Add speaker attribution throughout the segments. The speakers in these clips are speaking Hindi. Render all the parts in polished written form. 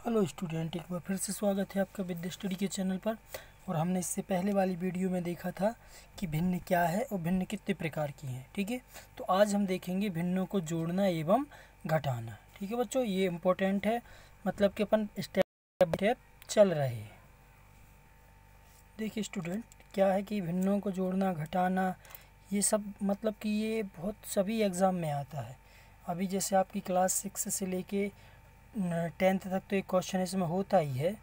Speaker 1: हेलो स्टूडेंट, एक बार फिर से स्वागत है आपका विद्या स्टडी के चैनल पर। और हमने इससे पहले वाली वीडियो में देखा था कि भिन्न क्या है और भिन्न कितने प्रकार की हैं। ठीक है, तो आज हम देखेंगे भिन्नों को जोड़ना एवं घटाना। ठीक है बच्चों, ये इम्पोर्टेंट है, मतलब कि अपन स्टेप बाय स्टेप चल रहे हैं। देखिए स्टूडेंट, क्या है कि भिन्नों को जोड़ना घटाना ये सब मतलब कि ये बहुत सभी एग्ज़ाम में आता है। अभी जैसे आपकी क्लास 6 से लेके 10th तक तो एक क्वेश्चन इसमें होता ही है,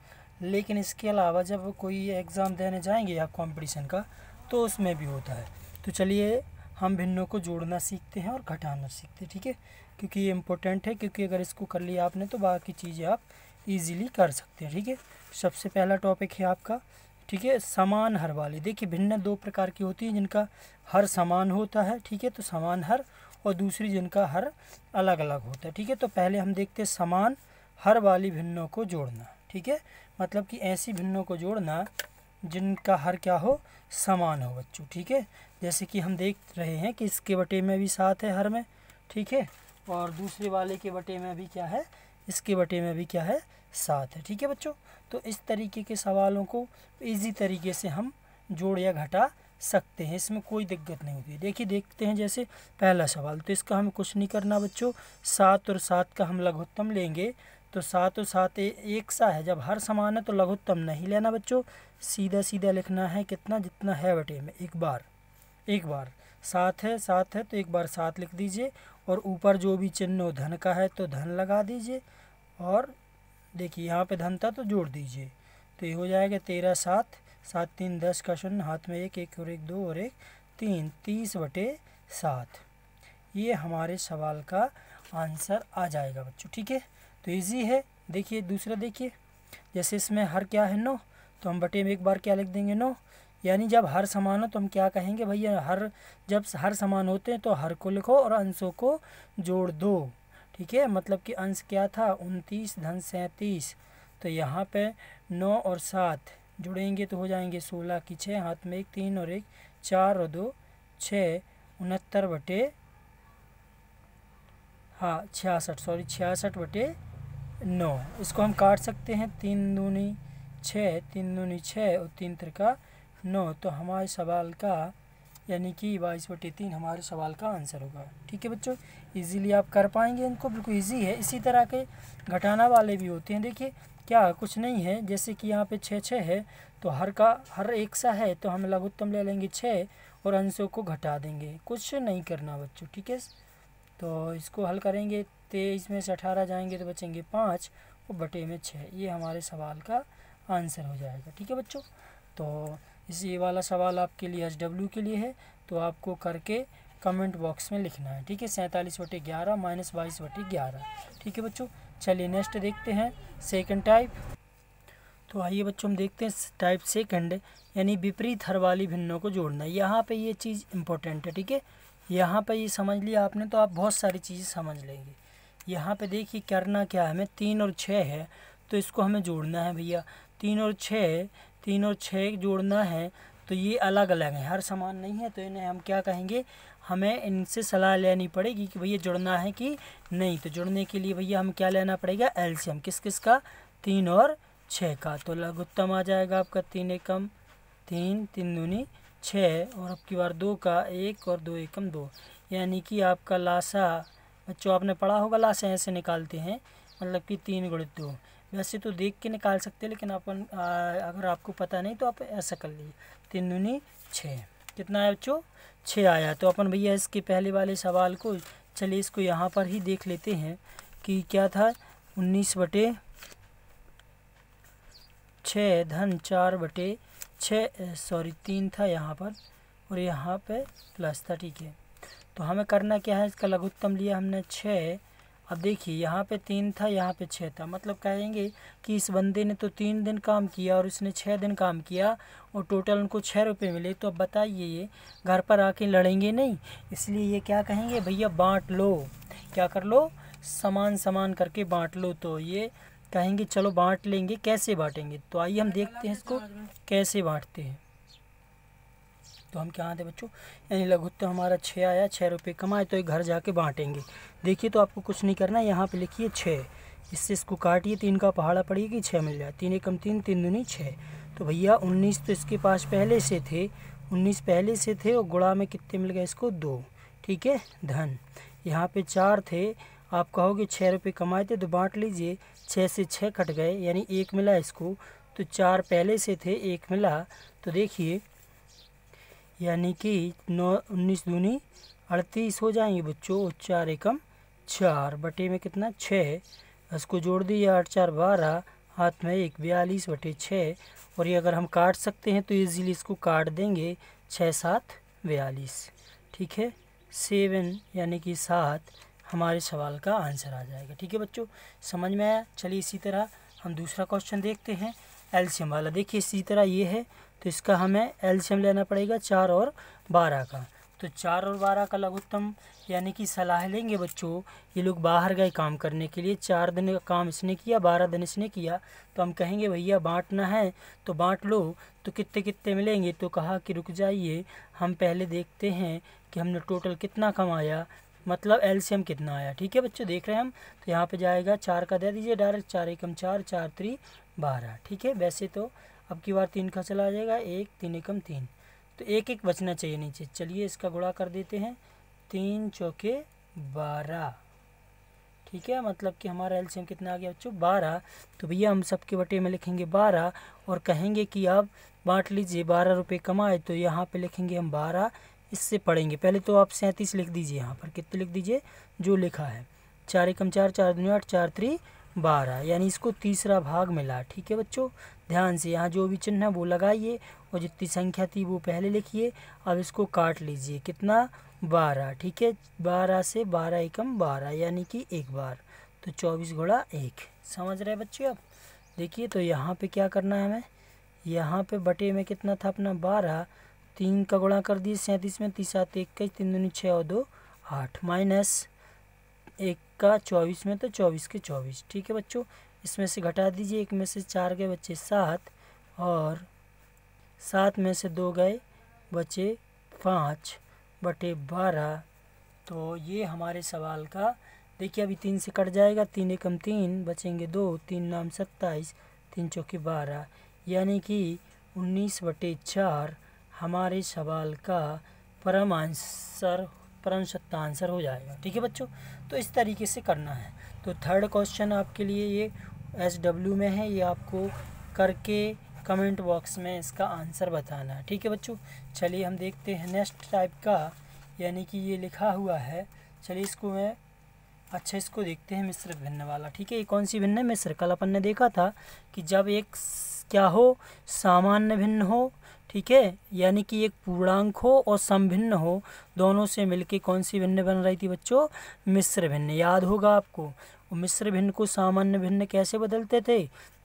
Speaker 1: लेकिन इसके अलावा जब कोई एग्ज़ाम देने जाएंगे आप कंपटीशन का तो उसमें भी होता है। तो चलिए हम भिन्नों को जोड़ना सीखते हैं और घटाना सीखते हैं। ठीक है, क्योंकि ये इम्पोर्टेंट है, क्योंकि अगर इसको कर लिया आपने तो बाकी चीज़ें आप इजीली कर सकते हैं। ठीक है, सबसे पहला टॉपिक है आपका, ठीक है, समान हर वाली। देखिए भिन्न दो प्रकार की होती है, जिनका हर समान होता है। ठीक है, तो समान हर, और दूसरी जिनका हर अलग अलग होता है। ठीक है, तो पहले हम देखते हैं समान हर वाली भिन्नों को जोड़ना। ठीक है, मतलब कि ऐसी भिन्नों को जोड़ना जिनका हर क्या हो, समान हो बच्चों। ठीक है, जैसे कि हम देख रहे हैं कि इसके बटे में भी 7 है हर में। ठीक है, और दूसरे वाले के बटे में भी क्या है, इसके बटे में भी क्या है, 7 है। ठीक है बच्चों, तो इस तरीके के सवालों को इजी तरीके से हम जोड़ या घटा सकते हैं, इसमें कोई दिक्कत नहीं होती। देखिए देखते हैं, जैसे पहला सवाल, तो इसका हमें कुछ नहीं करना बच्चों। 7 और 7 का हम लघुत्तम लेंगे, तो 7 और 7 एक सा है। जब हर समान है तो लघुत्तम नहीं लेना बच्चों, सीधा सीधा लिखना है कितना, जितना है बटे में। एक बार 7 है, 7 है तो एक बार 7 लिख दीजिए, और ऊपर जो भी चिन्ह धन का है तो धन लगा दीजिए, और देखिए यहाँ पे धन था तो जोड़ दीजिए। तो ये हो जाएगा 13 7 7 3 10 का शून्य, हाथ में एक, एक और एक 2 और एक 3, 30/7। ये हमारे सवाल का आंसर आ जाएगा बच्चों। ठीक है, तो इजी है। देखिए दूसरा, देखिए जैसे इसमें हर क्या है 9, तो हम बटे में एक बार क्या लिख देंगे 9। यानी जब हर समान हो तो हम क्या कहेंगे भैया, जब हर समान होते हैं तो हर को लिखो और अंशों को जोड़ दो। ठीक है, मतलब कि अंश क्या था 29 धन 37, तो यहाँ पे 9 और 7 जुड़ेंगे तो हो जाएंगे 16 की 6, हाथ में एक 3 और एक 4 और 2 6, 66/9। इसको हम काट सकते हैं, 3 दूनी 6, 3 दूनी 6 और 3 त्रिका 9। तो हमारे सवाल का यानी कि 22/3 हमारे सवाल का आंसर होगा। ठीक है बच्चों, इजीली आप कर पाएंगे इनको, बिल्कुल इजी है। इसी तरह के घटाना वाले भी होते हैं। देखिए क्या कुछ नहीं है, जैसे कि यहाँ पे 6 6 है, तो हर एक सा है तो हम लघुत्तम ले लेंगे 6 और अंशों को घटा देंगे, कुछ नहीं करना बच्चों। ठीक है, तो इसको हल करेंगे, 23 में से 18 जाएंगे तो बचेंगे 5 और बटे में 6। ये हमारे सवाल का आंसर हो जाएगा। ठीक है बच्चों, तो ये वाला सवाल आपके लिए HW के लिए है, तो आपको करके कमेंट बॉक्स में लिखना है। ठीक है, 47/11 - 22/11। ठीक है बच्चों, चलिए नेक्स्ट देखते हैं सेकंड टाइप। तो आइए बच्चों हम देखते हैं टाइप सेकंड, यानी विपरीत हर वाली भिन्नों को जोड़ना। यहाँ पे ये चीज़ इम्पोर्टेंट है। ठीक है, यहाँ पे ये समझ लिया आपने तो आप बहुत सारी चीज़ें समझ लेंगे। यहाँ पे देखिए करना क्या है, हमें 3 और 6 है तो इसको हमें जोड़ना है भैया। 3 और 6 जोड़ना है, तो ये अलग अलग हैं, हर समान नहीं है, तो इन्हें हम क्या कहेंगे, हमें इनसे सलाह लेनी पड़ेगी कि भैया जुड़ना है कि नहीं। तो जुड़ने के लिए भैया हम क्या लेना पड़ेगा, एलसीएम किस किस का, 3 और 6 का। तो लघुत्तम आ जाएगा आपका 3 एकम 3, 3 दूनी 6, और अब की बार 2 का 1 और 2 एकम 2, यानी कि आपका लासा, बच्चों आपने पढ़ा होगा लासा ऐसे निकालते हैं, मतलब कि 3 × 2। वैसे तो देख के निकाल सकते हैं, लेकिन अपन अगर आपको पता नहीं तो आप ऐसा कर लीजिए, 3 दूनी 6, कितना है बच्चों, 6 आया। तो अपन भैया इसके पहले वाले सवाल को, चलिए इसको यहाँ पर ही देख लेते हैं कि क्या था, 19/6 धन 4/6, सॉरी 3 था यहाँ पर और यहाँ पे प्लस था। ठीक है, तो हमें करना क्या है, इसका लघुत्तम लिया हमने 6। अब देखिए यहाँ पे 3 था, यहाँ पे 6 था, मतलब कहेंगे कि इस बंदे ने तो 3 दिन काम किया और इसने 6 दिन काम किया और टोटल उनको 6 रुपये मिले। तो अब बताइए ये घर पर आके लड़ेंगे नहीं, इसलिए ये क्या कहेंगे, भैया बांट लो, क्या कर लो, समान समान करके बांट लो। तो ये कहेंगे चलो बांट लेंगे, कैसे बांटेंगे, तो आइए हम देखते हैं इसको कैसे बांटते हैं। तो हम क्या आते बच्चों, यानी लघुत्तम हमारा 6 आया, 6 रुपये कमाए, तो ये घर जाके बांटेंगे। देखिए तो आपको कुछ नहीं करना, यहाँ पे लिखिए 6, इससे इसको काटिए, 3 का पहाड़ा पड़ेगी 6 मिल जाए, 3 एकम 3, 3 दूनी 6। तो भैया 19 तो इसके पास पहले से थे, 19 पहले से थे और गुणा में कितने मिल गए इसको 2, ठीक है। धन यहाँ पे 4 थे, आप कहोगे 6 रुपये कमाए थे तो बांट लीजिए, 6 से 6 कट गए यानी 1 मिला इसको, तो 4 पहले से थे 1 मिला, तो देखिए यानी कि 19 दूनी 38 हो जाएंगे बच्चों, 4 एकम 4 बटे में कितना 6, इसको जोड़ दिए 8 4 12, हाथ में 1 42 बटे 6, और ये अगर हम काट सकते हैं तो इजीली इसको काट देंगे, 6 7 42, ठीक है। 7 यानी कि 7 हमारे सवाल का आंसर आ जाएगा, ठीक है बच्चों, समझ में आया। चलिए इसी तरह हम दूसरा क्वेश्चन देखते हैं एलसीएम वाला। देखिए इसी तरह ये है, तो इसका हमें एलसीएम लेना पड़ेगा 4 और 12 का। तो 4 और 12 का लघुत्तम यानी कि सलाह लेंगे बच्चों, ये लोग बाहर गए काम करने के लिए, 4 दिन का काम इसने किया, 12 दिन इसने किया, तो हम कहेंगे भैया बांटना है तो बांट लो, तो कितने कितने मिलेंगे, तो कहा कि रुक जाइए हम पहले देखते हैं कि हमने टोटल कितना कमाया, मतलब एलसीएम कितना आया, ठीक है बच्चों, देख रहे हैं हम। तो यहाँ पे जाएगा 4 का दे दीजिए डायरेक्ट, 4 एकम 4, 4 3 12, ठीक है। वैसे तो अब की बार 3 का चला जाएगा, 1 3 एकम 3, तो 1 1 बचना चाहिए नीचे। चलिए इसका गुणा कर देते हैं, 3 चौके 12, ठीक है, मतलब कि हमारा एलसीएम कितना आ गया बच्चों 12। तो भैया हम सबके बटे में लिखेंगे 12 और कहेंगे कि आप बांट लीजिए, 12 रुपये कमाए, तो यहाँ पे लिखेंगे हम 12, इससे पढ़ेंगे। पहले तो आप 37 लिख दीजिए, यहाँ पर कितने लिख दीजिए जो लिखा है, 4 एकम 4, 4 दूनी 8, 4 3 12, यानी इसको तीसरा भाग मिला, ठीक है बच्चों। ध्यान से यहाँ जो भी चिन्ह है वो लगाइए और जितनी संख्या थी वो पहले लिखिए। अब इसको काट लीजिए, कितना 12, ठीक है, 12 से 12 एकम 12 यानी कि एक बार, तो 24 गुणा 1, समझ रहे बच्चे। अब देखिए तो यहाँ पे क्या करना है हमें, यहाँ पे बटे में कितना था अपना 12, 3 का गुणा कर दिए 37 में, 3 7 21, 3 दूनी 6 और 2 8, माइनस 1 का 24 में, तो 24 के 24, ठीक है बच्चों। इसमें से घटा दीजिए, 1 में से 4 गए बच्चे 7, और 7 में से 2 गए बचे 5 बटे 12, तो ये हमारे सवाल का, देखिए अभी 3 से कट जाएगा, 3 एकम 3 बचेंगे 2, 3 नाम 27, 3 चौके 12, यानी कि 19 बटे 4 हमारे सवाल का परम सत्ता आंसर हो जाएगा, ठीक है बच्चों। तो इस तरीके से करना है। तो थर्ड क्वेश्चन आपके लिए ये SW में है, ये आपको करके कमेंट बॉक्स में इसका आंसर बताना है, ठीक है बच्चों। चलिए हम देखते हैं नेक्स्ट टाइप का, यानी कि ये लिखा हुआ है, चलिए इसको मैं इसको देखते हैं मिश्र भिन्न वाला, ठीक है। ये कौन सी भिन्न है, मिश्र। कल अपन ने देखा था कि जब एक क्या हो, सामान्य भिन्न हो, ठीक है, यानी कि एक पूर्णांक हो और समभिन्न हो, दोनों से मिलके कौन सी भिन्न बन रही थी बच्चों, मिश्र भिन्न, याद होगा आपको। और मिश्र भिन्न को सामान्य भिन्न कैसे बदलते थे,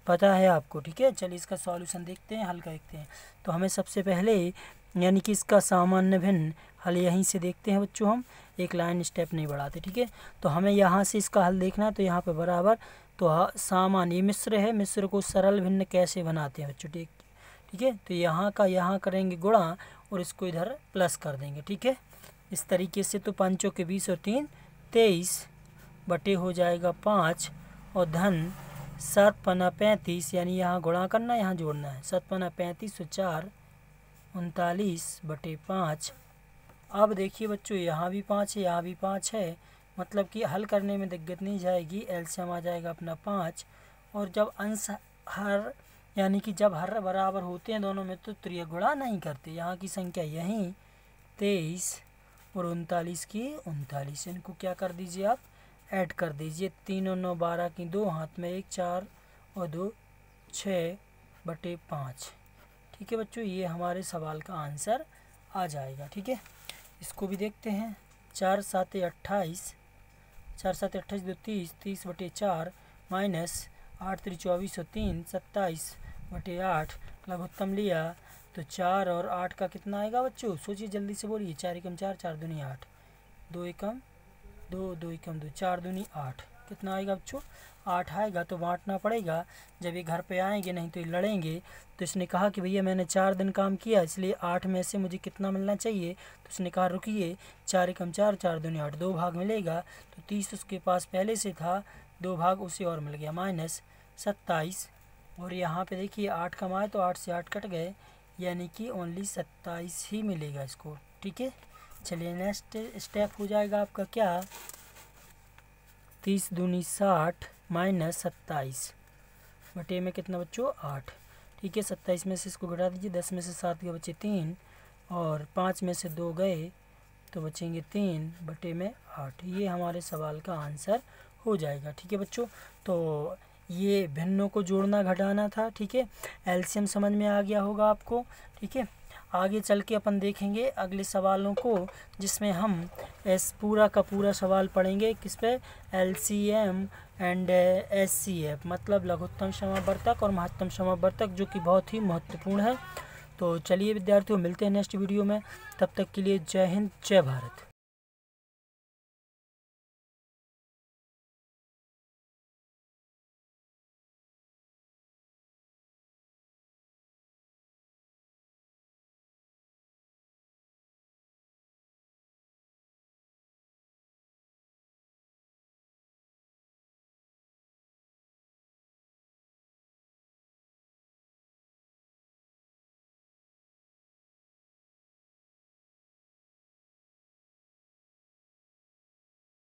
Speaker 1: पता है आपको, ठीक है। चलिए इसका सॉल्यूशन देखते हैं, हल देखते हैं। तो हमें सबसे पहले यानी कि इसका सामान्य भिन्न हल यहीं से देखते हैं बच्चों, हम एक लाइन स्टेप नहीं बढ़ाते, ठीक है। तो हमें यहाँ से इसका हल देखना है, तो यहाँ पे बराबर, तो सामान्य मिश्र है, मिश्र को सरल भिन्न कैसे बनाते हैं बच्चों, ठीक है। तो यहाँ का यहाँ करेंगे गुणा और इसको इधर प्लस कर देंगे, ठीक है, इस तरीके से। तो 5 के 20 और 3 23 बटे हो जाएगा 5, और धन 7 पना 35, यानी यहाँ गुणा करना यहाँ जोड़ना है, 7 पना 35 और 4 39 बटे 5। अब देखिए बच्चों यहाँ भी 5 है, यहाँ भी 5 है, मतलब कि हल करने में दिक्कत नहीं जाएगी, एलसीएम आ जाएगा अपना 5। और जब अंश हर यानी कि जब हर बराबर होते हैं दोनों में, तो त्रिय गुणा नहीं करते। यहाँ की संख्या यहीं 23 और 39 की 39, इनको क्या कर दीजिए आप, ऐड कर दीजिए। 3 और 9 12 की 2, हाथ में 1 4 और 2 6 बटे 5, ठीक है बच्चों। ये हमारे सवाल का आंसर आ जाएगा, ठीक है। इसको भी देखते हैं, 4 7 28, 4 7 28 2 30, 30 बटे 4 माइनस 8 3 24 और 3 27 बटे 8, लघुत्तम लिया तो 4 और 8 का कितना आएगा बच्चों, सोचिए जल्दी से बोलिए। 4 एकम 4, 4 दूनी 8, 2 एकम 2, 2 एकम 2, 4 दूनी 8, कितना आएगा बच्चों 8 आएगा। तो बांटना पड़ेगा, जब ये घर पे आएंगे नहीं तो ये लड़ेंगे। तो इसने कहा कि भैया मैंने 4 दिन काम किया, इसलिए 8 में से मुझे कितना मिलना चाहिए। तो उसने कहा रुकिए, 4 एकम 4, 4 दूनी 8, 2 भाग मिलेगा। तो 30 उसके पास पहले से था, 2 भाग उसे और मिल गया -27। और यहाँ पे देखिए 8 कम आए तो 8 से 8 कट गए, यानी कि ओनली 27 ही मिलेगा इसको। ठीक है, चलिए नेक्स्ट स्टेप हो जाएगा आपका क्या, 30 दूनी 60 -27 बटे में कितना बच्चों 8। ठीक है, 27 में से इसको घटा दीजिए, 10 में से 7 के बचे 3 और 5 में से 2 गए तो बचेंगे 3 बटे में 8। ये हमारे सवाल का आंसर हो जाएगा। ठीक है बच्चों, तो ये भिन्नों को जोड़ना घटाना था। ठीक है, एलसीएम समझ में आ गया होगा आपको। ठीक है, आगे चल के अपन देखेंगे अगले सवालों को, जिसमें हम इस पूरा का पूरा सवाल पढ़ेंगे किस पे, एलसीएम एंड एचसीएफ, मतलब लघुत्तम समावर्तक और महत्तम समावर्तक, जो कि बहुत ही महत्वपूर्ण है। तो चलिए विद्यार्थियों, मिलते हैं नेक्स्ट वीडियो में, तब तक के लिए जय हिंद जय भारत।